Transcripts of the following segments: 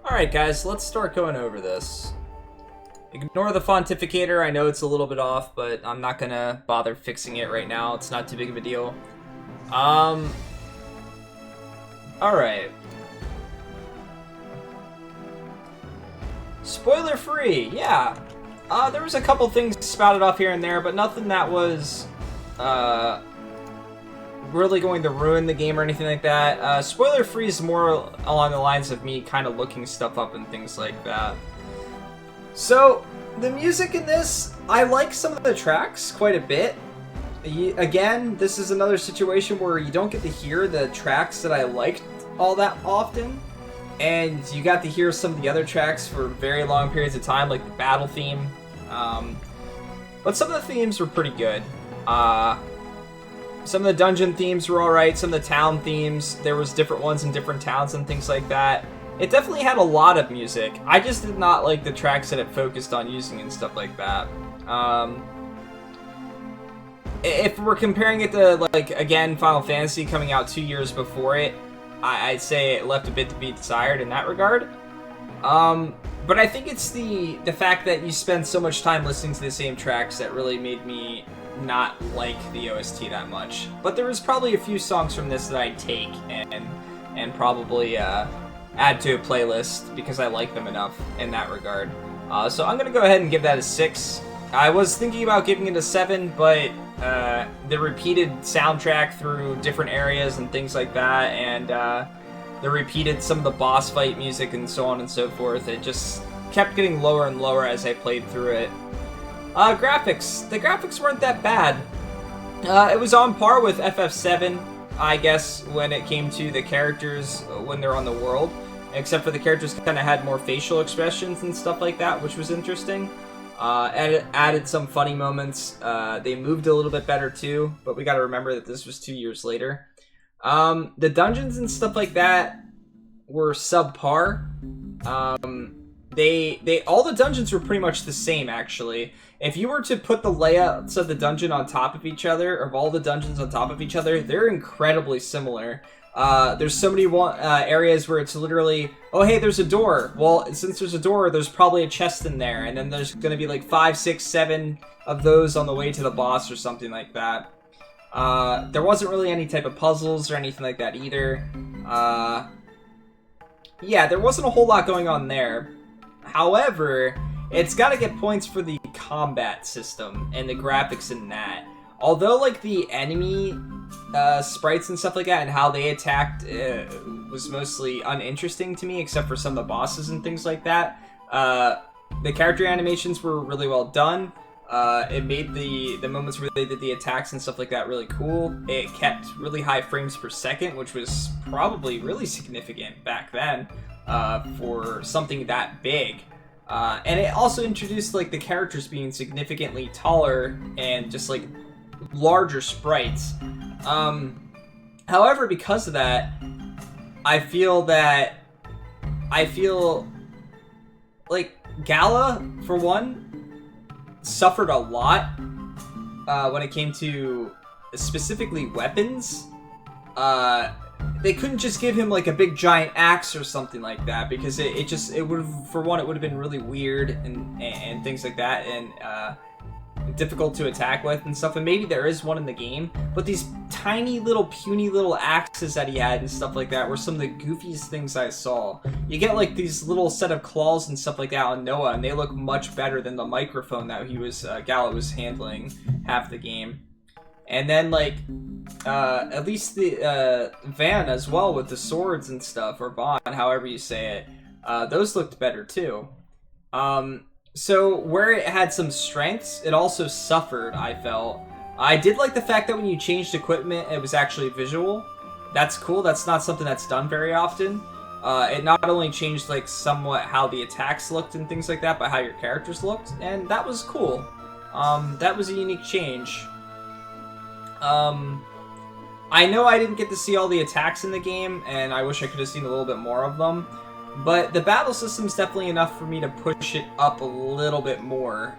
Alright guys, let's start going over this. Ignore the fontificator, I know it's a little bit off, but I'm not gonna bother fixing it right now, it's not too big of a deal. Alright. Spoiler free, yeah. There was a couple things spouted off here and there, but nothing that was, really going to ruin the game or anything like that. Spoiler free is more along the lines of me kind of looking stuff up and things like that. So, the music in this, I like some of the tracks quite a bit. Again, this is another situation where you don't get to hear the tracks that I liked all that often. And you got to hear some of the other tracks for very long periods of time, like the battle theme. But some of the themes were pretty good. Some of the dungeon themes were alright, some of the town themes, there was different ones in different towns and things like that. It definitely had a lot of music. I just did not like the tracks that it focused on using and stuff like that. If we're comparing it to, like, again, Final Fantasy coming out 2 years before it, I'd say it left a bit to be desired in that regard. But I think it's the fact that you spend so much time listening to the same tracks that really made me not like the OST that much. But there was probably a few songs from this that I'd take and probably add to a playlist because I like them enough in that regard. So I'm gonna go ahead and give that a 6. I was thinking about giving it a 7, but the repeated soundtrack through different areas and things like that, and the repeated some of the boss fight music and so on and so forth, it just kept getting lower and lower as I played through it. Graphics. The graphics weren't that bad. It was on par with FF7, I guess, when it came to the characters when they're on the world. Except for the characters kind of had more facial expressions and stuff like that, which was interesting. Added some funny moments. They moved a little bit better too, but we gotta remember that this was 2 years later. The dungeons and stuff like that were subpar. All the dungeons were pretty much the same, actually. If you were to put the layouts of the dungeon on top of each other, of all the dungeons on top of each other, they're incredibly similar. There's so many areas where it's literally, oh hey, there's a door. Well, since there's a door, there's probably a chest in there, and then there's gonna be like 5, 6, 7 of those on the way to the boss or something like that. There wasn't really any type of puzzles or anything like that either. Yeah, there wasn't a whole lot going on there. However, it's gotta get points for the combat system and the graphics in that. Although, like, the enemy sprites and stuff like that and how they attacked was mostly uninteresting to me, except for some of the bosses and things like that. The character animations were really well done. It made the moments where they did the attacks and stuff like that really cool. It kept really high frames per second, which was probably really significant back then for something that big. And it also introduced, like, the characters being significantly taller and just, like, larger sprites. However, because of that, I feel like Gala, for one, suffered a lot when it came to specifically weapons. They couldn't just give him like a big giant axe or something like that, because it would have, for one, it would have been really weird and things like that, and difficult to attack with and stuff. And maybe there is one in the game, but these tiny little puny little axes that he had and stuff like that were some of the goofiest things I saw. You get like these little set of claws and stuff like that on Noah, and they look much better than the microphone that Gala was handling half the game. And then, like, at least the Van as well, with the swords and stuff, or Bond, however you say it, those looked better too. So where it had some strengths, it also suffered, I felt. I did like the fact that when you changed equipment, it was actually visual. That's cool. That's not something that's done very often. It not only changed, like, somewhat how the attacks looked and things like that, but how your characters looked, and that was cool. That was a unique change. I know I didn't get to see all the attacks in the game, and I wish I could have seen a little bit more of them, but the battle system's definitely enough for me to push it up a little bit more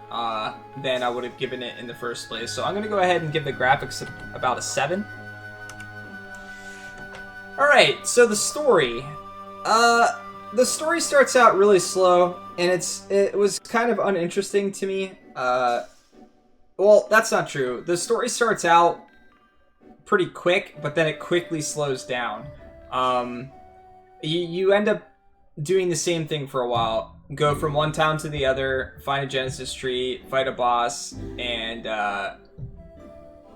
than I would have given it in the first place. So I'm going to go ahead and give the graphics about a 7. Alright, so the story. The story starts out really slow, and it was kind of uninteresting to me. Well, that's not true. The story starts out pretty quick, but then it quickly slows down. You end up doing the same thing for a while. Go from one town to the other, find a Genesis tree, fight a boss, and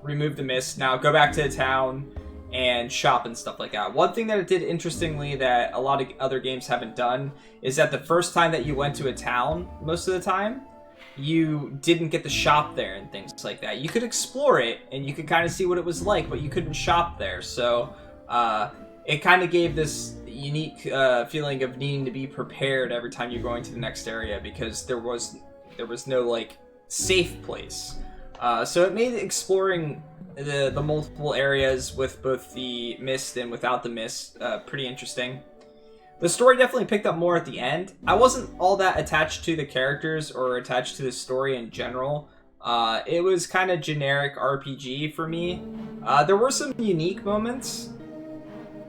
remove the mist. Now go back to the town and shop and stuff like that. One thing that it did interestingly that a lot of other games haven't done is that the first time that you went to a town, most of the time, you didn't get to shop there and things like that. You could explore it and you could kind of see what it was like, but you couldn't shop there. So it kind of gave this unique feeling of needing to be prepared every time you're going to the next area, because there was no like safe place. So it made exploring the multiple areas with both the mist and without the mist pretty interesting. The story definitely picked up more at the end. I wasn't all that attached to the characters or attached to the story in general. It was kind of generic RPG for me. There were some unique moments.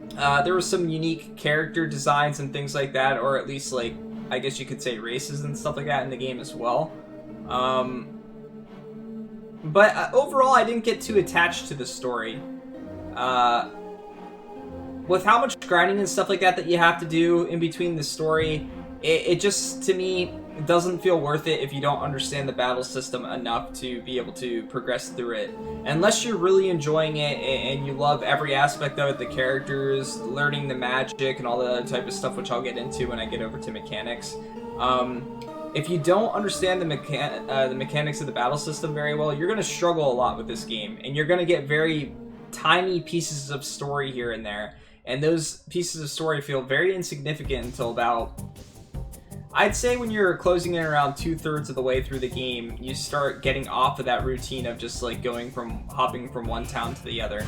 There were some unique character designs and things like that, or at least, like, I guess you could say races and stuff like that in the game as well. But overall, I didn't get too attached to the story. With how much grinding and stuff like that you have to do in between the story, it just, to me, doesn't feel worth it if you don't understand the battle system enough to be able to progress through it. Unless you're really enjoying it and you love every aspect of it, the characters, learning the magic, and all the other type of stuff, which I'll get into when I get over to mechanics. If you don't understand the mechanics of the battle system very well, you're going to struggle a lot with this game, and you're going to get very tiny pieces of story here and there. And those pieces of story feel very insignificant until about, I'd say when you're closing in around 2/3 of the way through the game, you start getting off of that routine of just like hopping from one town to the other.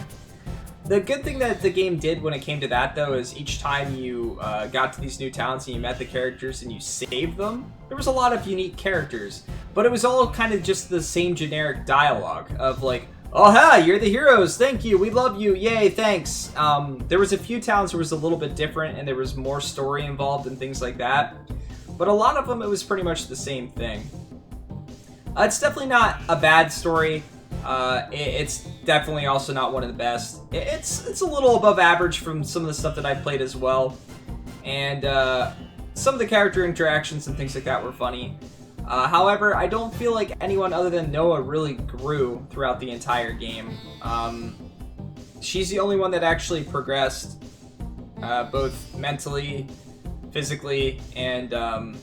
The good thing that the game did when it came to that, though, is each time you got to these new towns and you met the characters and you saved them, there was a lot of unique characters. But it was all kind of just the same generic dialogue of like, oh, hi, you're the heroes, thank you, we love you, yay, thanks. There was a few towns where it was a little bit different and there was more story involved and things like that. But a lot of them, it was pretty much the same thing. It's definitely not a bad story. It's definitely also not one of the best. It's a little above average from some of the stuff that I played as well. And some of the character interactions and things like that were funny. However, I don't feel like anyone other than Noah really grew throughout the entire game. She's the only one that actually progressed, both mentally, physically, and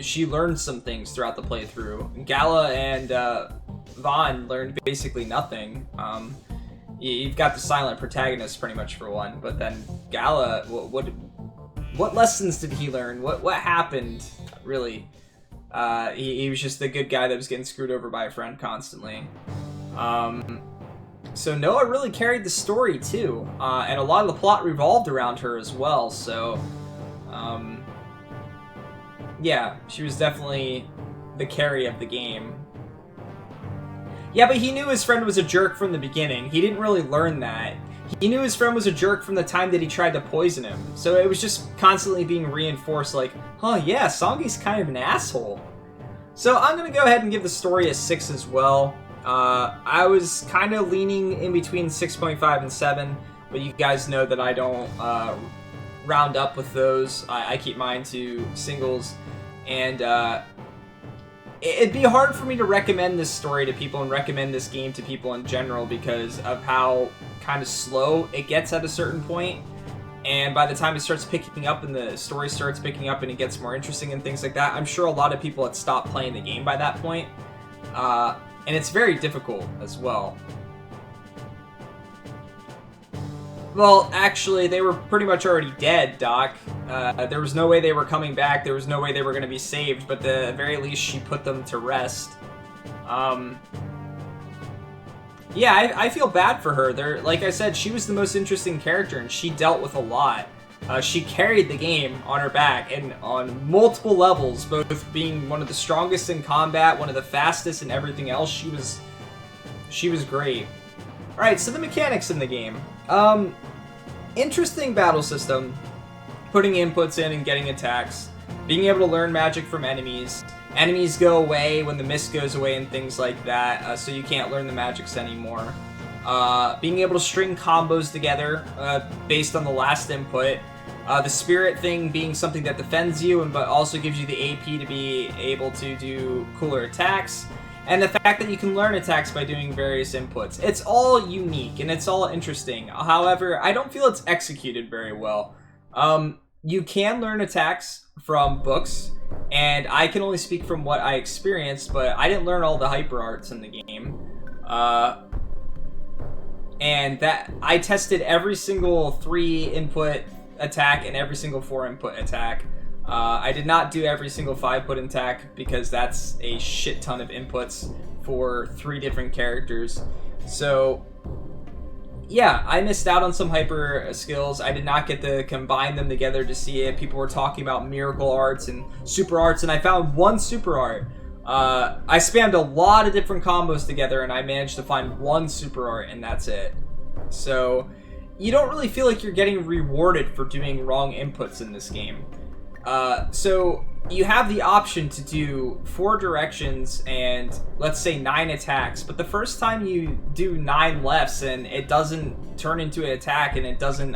she learned some things throughout the playthrough. Gala and Vaughn learned basically nothing. You've got the silent protagonist pretty much for one, but then Gala, what lessons did he learn? What happened, really? He was just the good guy that was getting screwed over by a friend constantly. So Noah really carried the story too, and a lot of the plot revolved around her as well, so yeah, she was definitely the carry of the game. Yeah, but he knew his friend was a jerk from the beginning. He didn't really learn that. He knew his friend was a jerk from the time that he tried to poison him. So it was just constantly being reinforced like, oh yeah, Songi's kind of an asshole. So I'm going to go ahead and give the story a 6 as well. I was kind of leaning in between 6.5 and 7, but you guys know that I don't round up with those. I keep mine to singles, and it'd be hard for me to recommend this story to people and recommend this game to people in general because of how kind of slow it gets at a certain point. And by the time it starts picking up and the story starts picking up and it gets more interesting and things like that, I'm sure a lot of people had stopped playing the game by that point. And it's very difficult as well. Well, actually, they were pretty much already dead, Doc. There was no way they were coming back. There was no way they were going to be saved, but at the very least, she put them to rest. Yeah, I feel bad for her. Like I said, she was the most interesting character, and she dealt with a lot. She carried the game on her back, and on multiple levels, both being one of the strongest in combat, one of the fastest, and everything else. She was great. Alright, so the mechanics in the game. Interesting battle system. putting inputs in and getting attacks, being able to learn magic from enemies. Enemies go away when the mist goes away and things like that, so you can't learn the magics anymore. Being able to string combos together based on the last input. The spirit thing being something that defends you, but also gives you the AP to be able to do cooler attacks. And the fact that you can learn attacks by doing various inputs. It's all unique, and it's all interesting. However, I don't feel it's executed very well. You can learn attacks from books, and I can only speak from what I experienced, but I didn't learn all the hyper arts in the game. And that I tested every single 3-input attack and every single 4-input attack. I did not do every single 5-input attack because that's a shit ton of inputs for 3 different characters. So yeah, I missed out on some hyper skills. I did not get to combine them together to see it. People were talking about miracle arts and super arts, and I found one super art. I spammed a lot of different combos together, and I managed to find one super art, and that's it. So you don't really feel like you're getting rewarded for doing wrong inputs in this game. So you have the option to do 4 directions and let's say 9 attacks, but the first time you do 9 lefts and it doesn't turn into an attack and it doesn't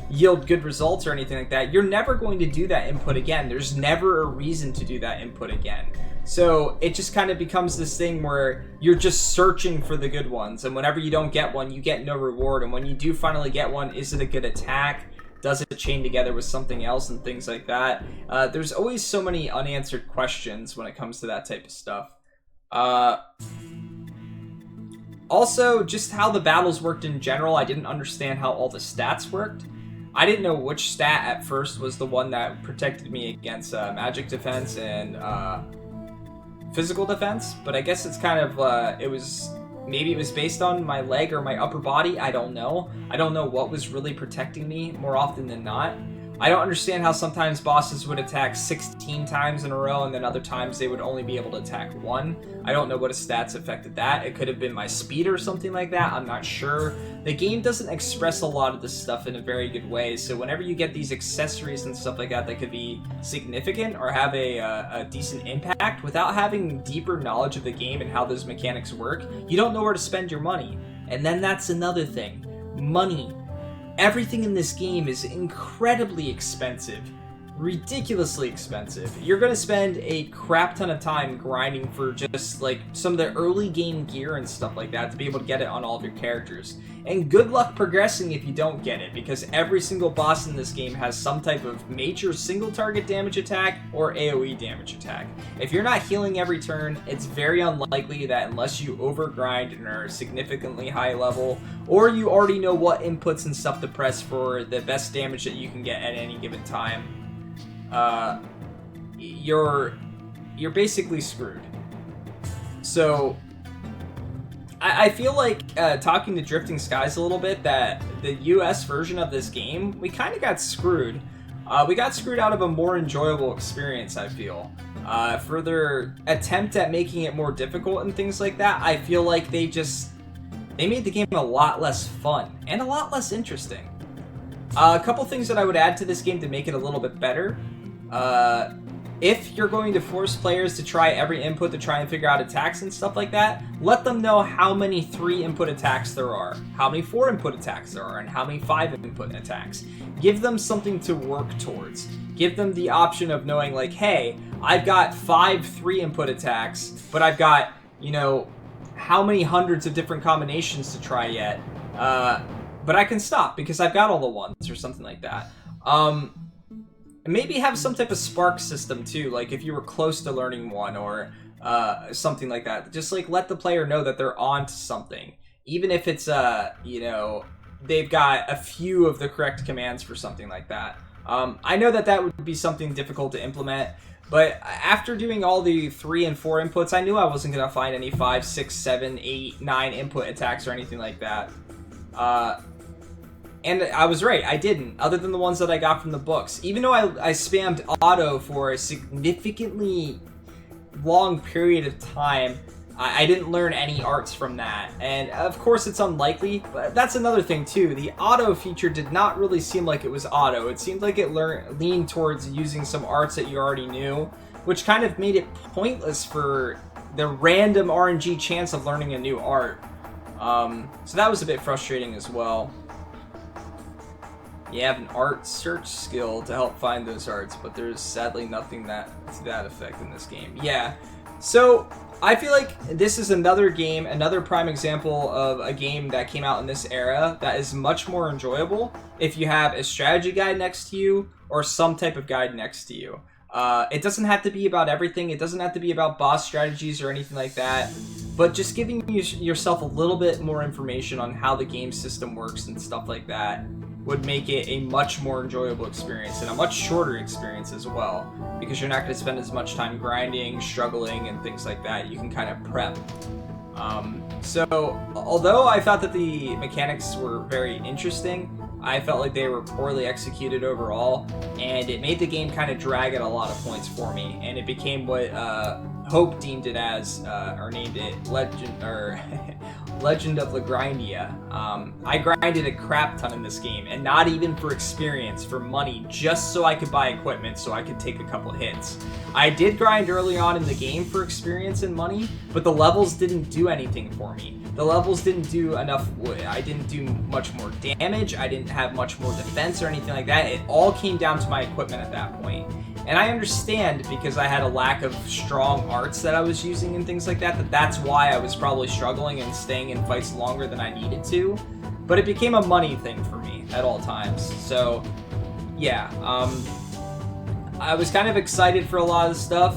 yield good results or anything like that, you're never going to do that input again. There's never a reason to do that input again. So it just kind of becomes this thing where you're just searching for the good ones, and whenever you don't get one, you get no reward, and when you do finally get one, is it a good attack? Does it chain together with something else and things like that? There's always so many unanswered questions when it comes to that type of stuff. Also, just how the battles worked in general, I didn't understand how all the stats worked. I didn't know which stat at first was the one that protected me against magic defense and physical defense, but I guess it's kind of, maybe it was based on my leg or my upper body. I don't know. I don't know what was really protecting me more often than not. I don't understand how sometimes bosses would attack 16 times in a row and then other times they would only be able to attack 1. I don't know what stats affected that. It could have been my speed or something like that. I'm not sure. The game doesn't express a lot of this stuff in a very good way, so whenever you get these accessories and stuff like that that could be significant or have a decent impact, without having deeper knowledge of the game and how those mechanics work, you don't know where to spend your money. And then that's another thing. Money. Everything in this game is incredibly expensive. Ridiculously expensive. You're gonna spend a crap ton of time grinding for just like some of the early game gear and stuff like that to be able to get it on all of your characters. And good luck progressing if you don't get it, because every single boss in this game has some type of major single target damage attack or AoE damage attack. If you're not healing every turn, it's very unlikely that unless you overgrind and are significantly high level, or you already know what inputs and stuff to press for the best damage that you can get at any given time, you're basically screwed. So I feel like talking to Drifting Skies a little bit, that the US version of this game, we kind of got screwed. We got screwed out of a more enjoyable experience, I feel. For their attempt at making it more difficult and things like that, I feel like they made the game a lot less fun and a lot less interesting. A couple things that I would add to this game to make it a little bit better. If you're going to force players to try every input to try and figure out attacks and stuff like that, let them know how many 3-input attacks there are, how many 4-input attacks there are, and how many 5-input attacks. Give them something to work towards. Give them the option of knowing, like, hey, I've got 5 3-input attacks, but I've got, how many hundreds of different combinations to try yet. But I can stop because I've got all the ones or something like that. Maybe have some type of spark system too, like if you were close to learning one or something like that. Just like let the player know that they're on to something. Even if it's, they've got a few of the correct commands for something like that. I know that would be something difficult to implement, but after doing all the 3 and 4 inputs, I knew I wasn't going to find any 5, 6, 7, 8, 9 input attacks or anything like that. And I was right, I didn't, other than the ones that I got from the books. Even though I spammed auto for a significantly long period of time, I didn't learn any arts from that, and of course it's unlikely, but that's another thing too. The auto feature did not really seem like it was auto. It seemed like it leaned towards using some arts that you already knew, which kind of made it pointless for the random RNG chance of learning a new art. So that was a bit frustrating as well. You have an art search skill to help find those arts, but there's sadly nothing to that effect in this game. Yeah, so I feel like this is another game, another prime example of a game that came out in this era that is much more enjoyable if you have a strategy guide next to you or some type of guide next to you. It doesn't have to be about everything. It doesn't have to be about boss strategies or anything like that, but just giving yourself a little bit more information on how the game system works and stuff like that would make it a much more enjoyable experience and a much shorter experience as well, because you're not going to spend as much time grinding, struggling, and things like that. You can kind of prep. So although I thought that the mechanics were very interesting, I felt like they were poorly executed overall, and it made the game kind of drag at a lot of points for me, and it became what Hope deemed it as, or named it Legend of Legaia. I grinded a crap ton in this game, and not even for experience, for money, just so I could buy equipment so I could take a couple hits. I did grind early on in the game for experience and money, but the levels didn't do anything for me. The levels didn't do enough. I didn't do much more damage. I didn't have much more defense or anything like that. It all came down to my equipment at that point. And I understand, because I had a lack of strong arts that I was using and things like that, that's why I was probably struggling and staying in fights longer than I needed to. But it became a money thing for me at all times. So, yeah. I was kind of excited for a lot of stuff.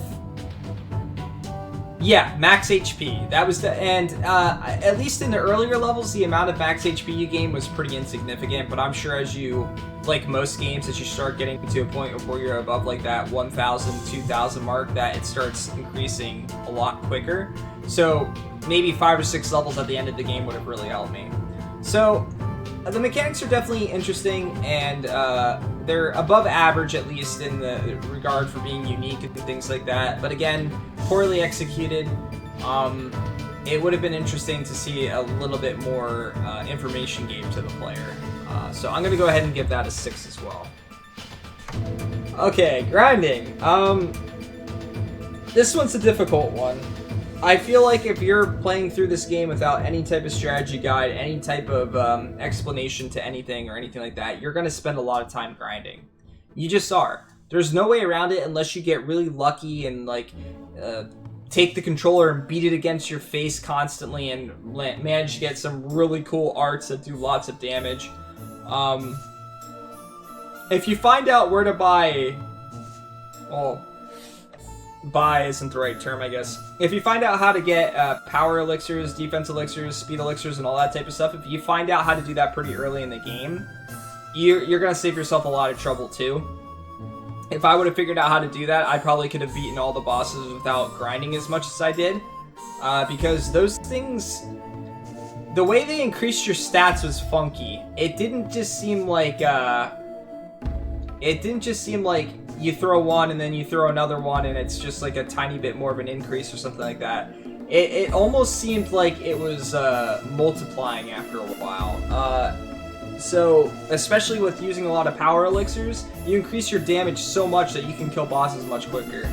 Yeah, max HP. That was and at least in the earlier levels, the amount of max HP you gain was pretty insignificant, but I'm sure as you, like most games, as you start getting to a point where you're above like that 1,000, 2,000 mark, that it starts increasing a lot quicker. So maybe 5 or 6 levels at the end of the game would have really helped me. So the mechanics are definitely interesting, and they're above average, at least in the regard for being unique and things like that. But again, poorly executed. It would have been interesting to see a little bit more information gave to the player. So I'm going to go ahead and give that a 6 as well. Okay, grinding. This one's a difficult one. I feel like if you're playing through this game without any type of strategy guide, any type of explanation to anything or anything like that, you're going to spend a lot of time grinding. You just are. There's no way around it unless you get really lucky and like take the controller and beat it against your face constantly and manage to get some really cool arts that do lots of damage. If you find out where to buy... well, buy isn't the right term, I guess. If you find out how to get power elixirs, defense elixirs, speed elixirs, and all that type of stuff, if you find out how to do that pretty early in the game, you're going to save yourself a lot of trouble too. If I would have figured out how to do that, I probably could have beaten all the bosses without grinding as much as I did. Because those things... the way they increased your stats was funky. It didn't just seem like... you throw one and then you throw another one and it's just like a tiny bit more of an increase or something like that. It almost seemed like it was multiplying after a while. So, especially with using a lot of power elixirs, you increase your damage so much that you can kill bosses much quicker.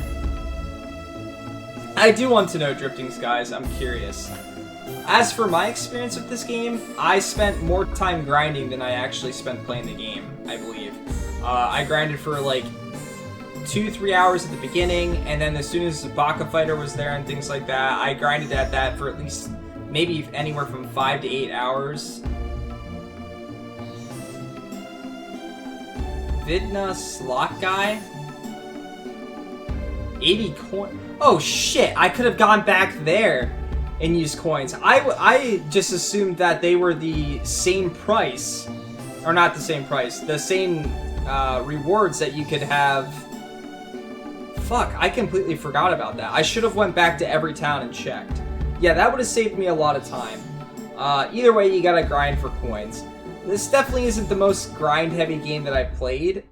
I do want to know, Drifting Skies, I'm curious. As for my experience with this game, I spent more time grinding than I actually spent playing the game, I believe. I grinded for like 2-3 hours at the beginning, and then as soon as the Baka Fighter was there and things like that, I grinded at that for at least maybe anywhere from 5 to 8 hours. Vidna Slot Guy? 80 coin. Oh shit, I could have gone back there and used coins. I just assumed that they were the same price. Or not the same price, the same rewards that you could have. Fuck, I completely forgot about that. I should have went back to every town and checked. Yeah, that would have saved me a lot of time. Either way, you gotta grind for coins. This definitely isn't the most grind-heavy game that I've played.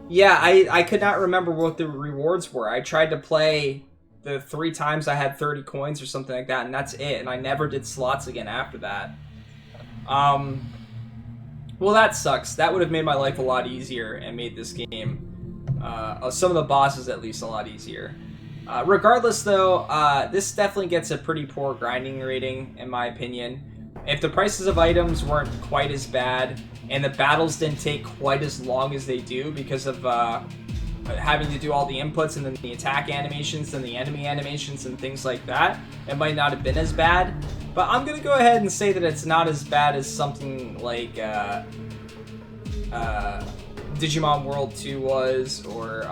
Yeah, I could not remember what the rewards were. I tried to play the 3 times I had 30 coins or something like that, and that's it. And I never did slots again after that. Well, that sucks. That would have made my life a lot easier and made this game, some of the bosses at least, a lot easier. Regardless, though, this definitely gets a pretty poor grinding rating, in my opinion. If the prices of items weren't quite as bad, and the battles didn't take quite as long as they do because of having to do all the inputs and then the attack animations and the enemy animations and things like that, it might not have been as bad. But I'm going to go ahead and say that it's not as bad as something like Digimon World 2 was, or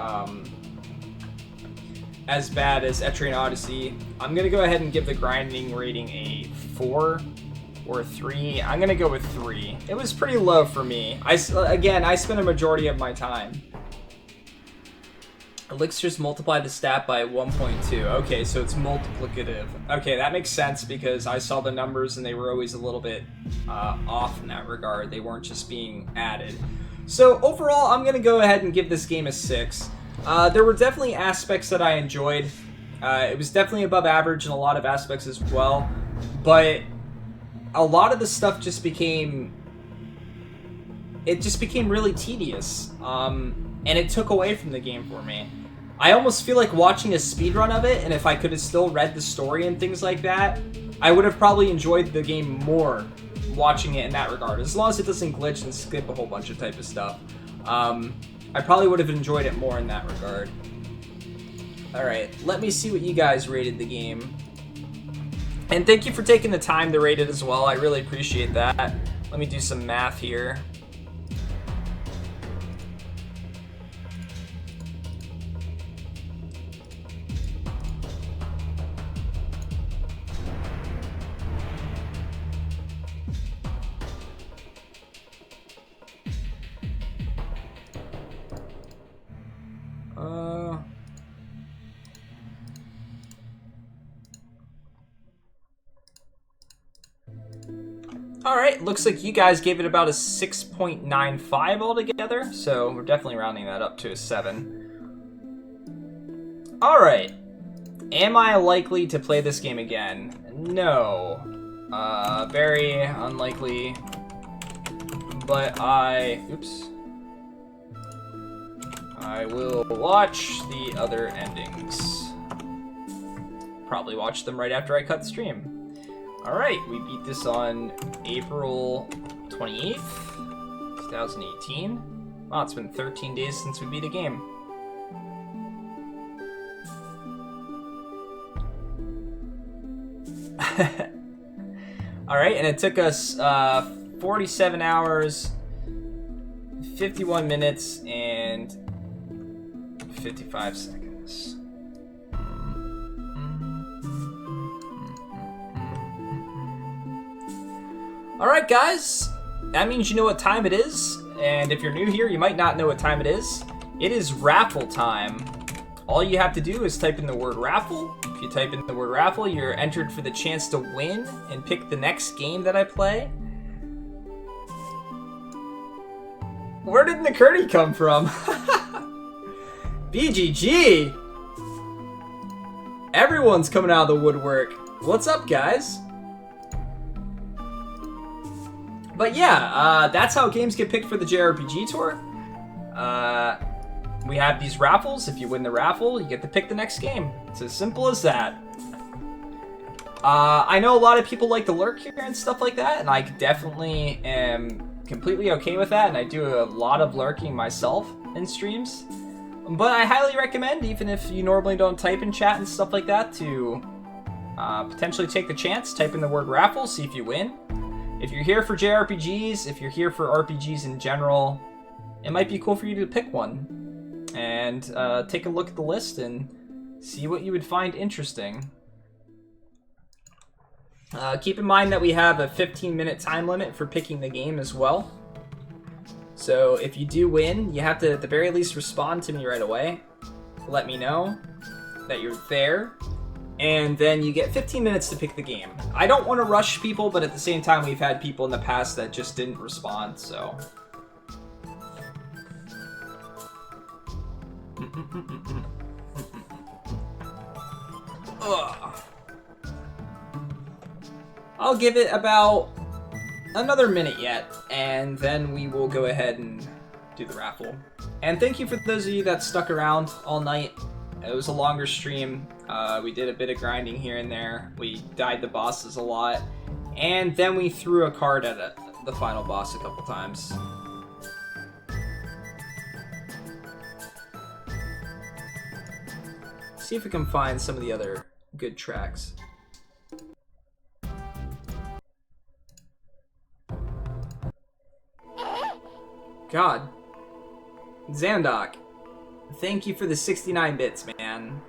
as bad as Etrian Odyssey. I'm going to go ahead and give the grinding rating a 4 or 3. I'm going to go with 3. It was pretty low for me. I spent a majority of my time. Elixirs multiply the stat by 1.2. Okay, so it's multiplicative. Okay, that makes sense because I saw the numbers and they were always a little bit off in that regard. They weren't just being added. So overall, I'm going to go ahead and give this game a 6. There were definitely aspects that I enjoyed. It was definitely above average in a lot of aspects as well. But a lot of the stuff just became... It just became really tedious. And it took away from the game for me. I almost feel like watching a speedrun of it, and if I could have still read the story and things like that, I would have probably enjoyed the game more watching it in that regard. As long as it doesn't glitch and skip a whole bunch of type of stuff. I probably would have enjoyed it more in that regard. Alright, let me see what you guys rated the game. And thank you for taking the time to rate it as well. I really appreciate that. Let me do some math here. Alright, looks like you guys gave it about a 6.95 altogether, so we're definitely rounding that up to a 7. Alright, am I likely to play this game again? No. Very unlikely, but I will watch the other endings. Probably watch them right after I cut the stream. Alright, we beat this on April 28th, 2018. Wow, it's been 13 days since we beat a game. Alright, and it took us 47 hours, 51 minutes, and 55 seconds. Alright guys, that means you know what time it is, and if you're new here, you might not know what time it is. It is Raffle time. All you have to do is type in the word Raffle. If you type in the word Raffle, you're entered for the chance to win and pick the next game that I play. Where did McCurdy come from? BGG! Everyone's coming out of the woodwork. What's up, guys? But yeah, that's how games get picked for the JRPG Tour. We have these raffles. If you win the raffle, you get to pick the next game. It's as simple as that. I know a lot of people like to lurk here and stuff like that, and I definitely am completely okay with that, and I do a lot of lurking myself in streams. But I highly recommend, even if you normally don't type in chat and stuff like that, to potentially take the chance, type in the word raffle, see if you win. If you're here for JRPGs, if you're here for RPGs in general, it might be cool for you to pick one and take a look at the list and see what you would find interesting. Keep in mind that we have a 15-minute time limit for picking the game as well. So if you do win, you have to at the very least respond to me right away. Let me know that you're there. And then you get 15 minutes to pick the game. I don't want to rush people, but at the same time, we've had people in the past that just didn't respond, so... Ugh. I'll give it about another minute yet, and then we will go ahead and do the raffle. And thank you for those of you that stuck around all night. It was a longer stream. We did a bit of grinding here and there. We died the bosses a lot. And then we threw a card at the final boss a couple times. See if we can find some of the other good tracks. God. Xandok, thank you for the 69 bits, man.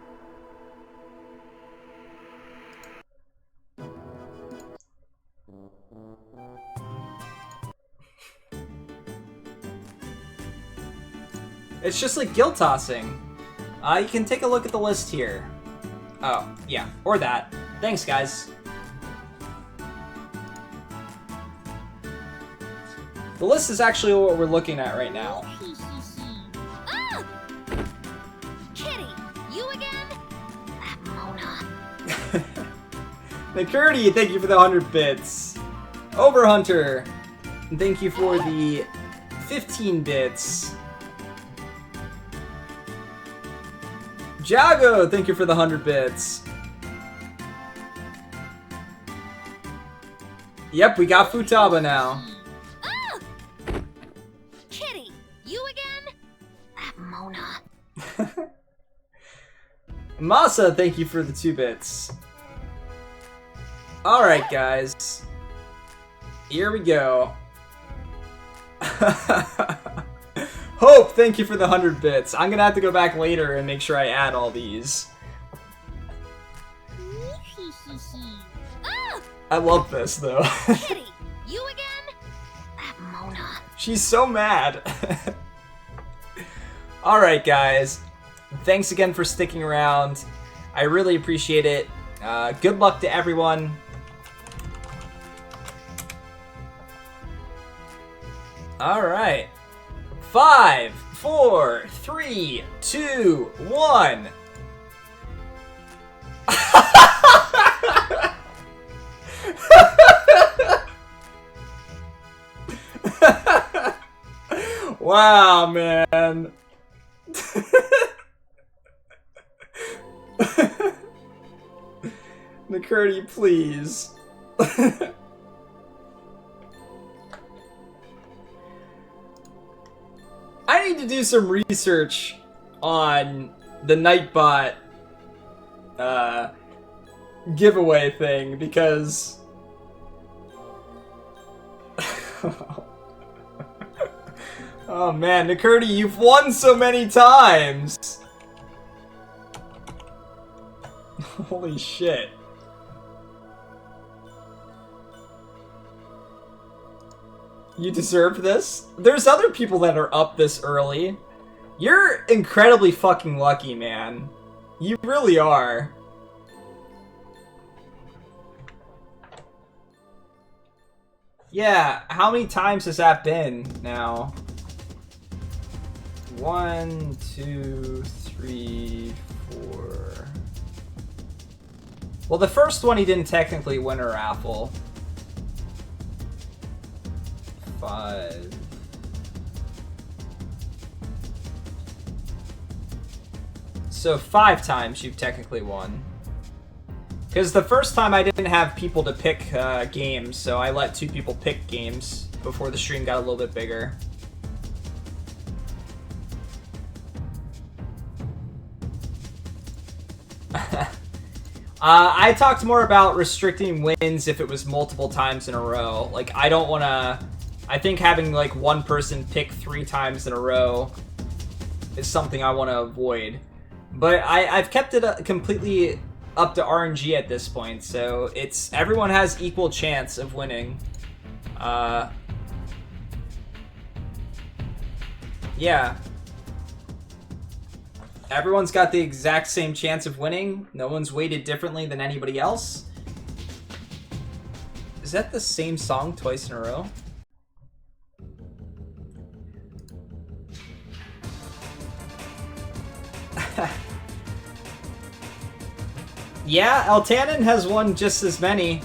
It's just like guild tossing. You can take a look at the list here. Oh, yeah, or that. Thanks, guys. The list is actually what we're looking at right now. Ah! Kitty, you again? That Mona. McCurdy, thank you for the 100 bits. Overhunter, thank you for the 15 bits. Jago, thank you for the 100 bits. Yep, we got Futaba now. Ah! Kitty, you again? That Mona. Masa, thank you for the 2 bits. Alright, guys. Here we go. Hope, thank you for the 100 bits. I'm gonna have to go back later and make sure I add all these. Ah! I love this, though. Kitty, you again? That Mona. She's so mad. Alright, guys. Thanks again for sticking around. I really appreciate it. Good luck to everyone. Alright. 5, 4, 3, 2, 1. Wow, man. McCurdy, please. I need to do some research on the Nightbot giveaway thing because oh man, McCurdy, you've won so many times. Holy shit. You deserve this? There's other people that are up this early. You're incredibly fucking lucky, man. You really are. Yeah, how many times has that been now? 1, 2, 3, 4. Well, the first one he didn't technically win a raffle. 5. So 5 times you've technically won. Because the first time I didn't have people to pick games, so I let 2 people pick games before the stream got a little bit bigger. I talked more about restricting wins if it was multiple times in a row. Like, I don't want to... I think having, like, one person pick 3 times in a row is something I want to avoid. But I've kept it completely up to RNG at this point, so it's... everyone has equal chance of winning. Yeah. Everyone's got the exact same chance of winning. No one's weighted differently than anybody else. Is that the same song twice in a row? Yeah, Altanin has won just as many.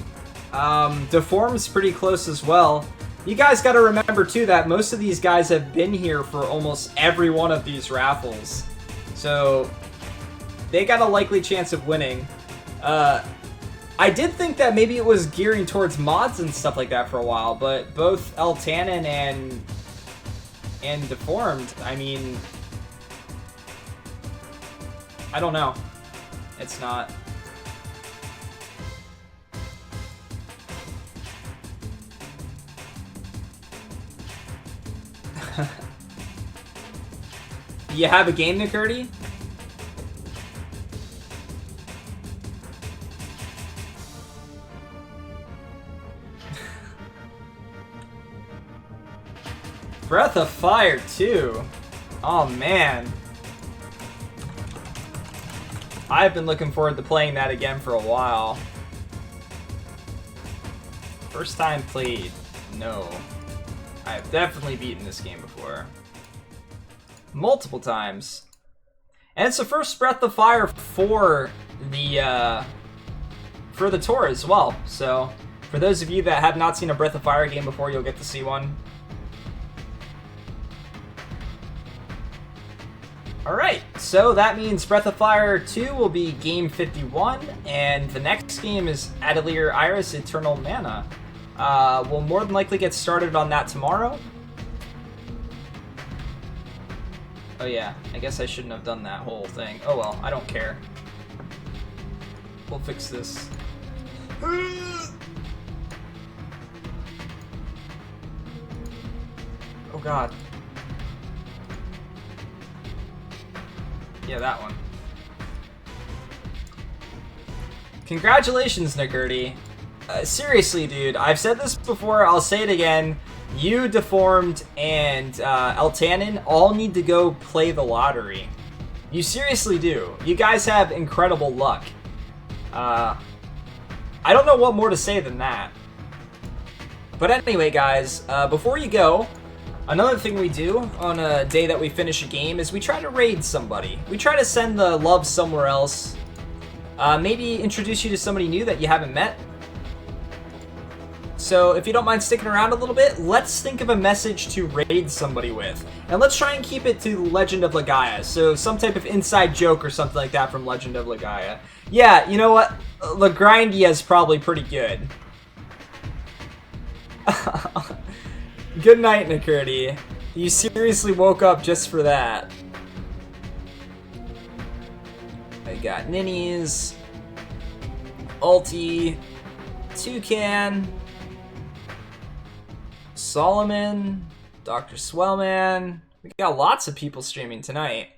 Deform's pretty close as well. You guys got to remember, too, that most of these guys have been here for almost every one of these raffles. So, they got a likely chance of winning. I did think that maybe it was gearing towards mods and stuff like that for a while, but both Altanin and Deformed, I mean, I don't know. It's not. You have a game, Nikurti? Breath of Fire, too. Oh, man. I've been looking forward to playing that again for a while. First time played, no. I've definitely beaten this game before. Multiple times. And it's the first Breath of Fire for the tour as well. So, for those of you that have not seen a Breath of Fire game before, you'll get to see one. Alright, so that means Breath of Fire 2 will be game 51, and the next game is Atelier Iris Eternal Mana. We'll more than likely get started on that tomorrow. Oh yeah, I guess I shouldn't have done that whole thing. Oh well, I don't care. We'll fix this. Oh god. Yeah, that one. Congratulations, Nikurti. Seriously, dude, I've said this before, I'll say it again. You, Deformed, and Altanin all need to go play the lottery. You seriously do. You guys have incredible luck. I don't know what more to say than that. But anyway, guys, before you go, another thing we do on a day that we finish a game is we try to raid somebody. We try to send the love somewhere else. Maybe introduce you to somebody new that you haven't met. So if you don't mind sticking around a little bit, let's think of a message to raid somebody with. And let's try and keep it to Legend of Legaia. So some type of inside joke or something like that from Legend of Legaia. Yeah, you know what? Legrindia is probably pretty good. Good night, Nikurti. You seriously woke up just for that. I got Ninnies, Ulti, Toucan, Solomon, Dr. Swellman. We got lots of people streaming tonight.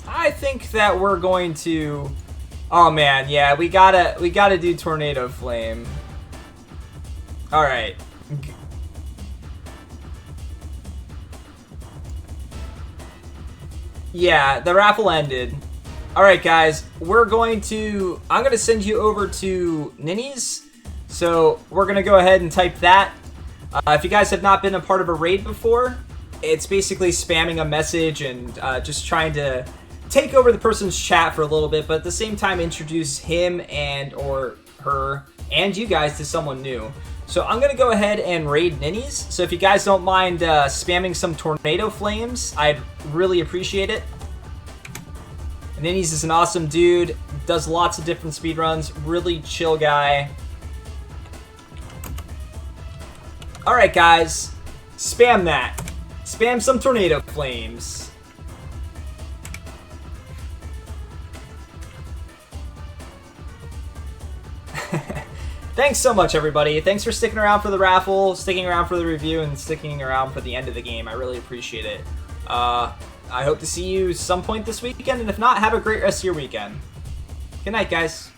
I think that we're going to... Oh man, yeah, we gotta do Tornado Flame. Alright. Yeah, the raffle ended. Alright guys, I'm gonna send you over to Ninnies. So we're gonna go ahead and type that. If you guys have not been a part of a raid before, it's basically spamming a message and just trying to take over the person's chat for a little bit, but at the same time introduce him and or her and you guys to someone new. So I'm gonna go ahead and raid Ninnies. So if you guys don't mind spamming some Tornado Flames, I'd really appreciate it. Ninnies is an awesome dude, does lots of different speedruns, really chill guy. Alright guys, spam that. Spam some Tornado Flames. Thanks so much, everybody. Thanks for sticking around for the raffle, sticking around for the review, and sticking around for the end of the game. I really appreciate it. I hope to see you some point this weekend, and if not, have a great rest of your weekend. Good night, guys.